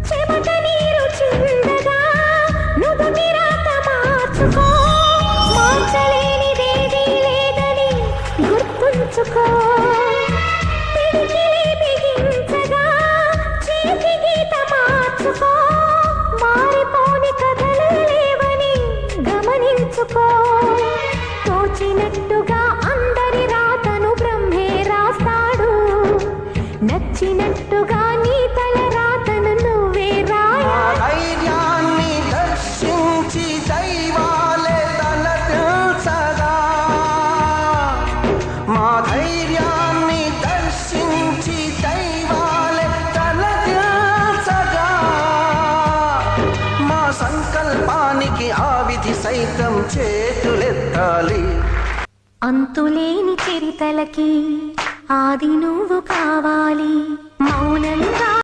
చెమట నీరు చిందగా నుదుటి రాత మార్చుకో, మార్చలేనిదేదీ లేదని గుర్తుంచుకో. పిడికిలి బిగించగా చేతి గీత మార్చుకో, మారిపోని కథలు లేవని గమనించుకో. తోచినట్టుగా అందరి రాతను బ్రహ్మే రాస్తాడు, నచ్చినట్టుగా నీ తల రాతను నువ్వే రాయాలి. ధైర్యాన్ని దర్శించి దైవాలే తలదిల్చగా, మా ధైర్యాన్ని దర్శించి దైవాలే తలదిల్చగా, మా సంకల్పానికి ఆ విధి సైతం చేతులెత్తాలి. అంతులేని చరితలకి ఆది నువ్వు కావాలి, మౌనంగా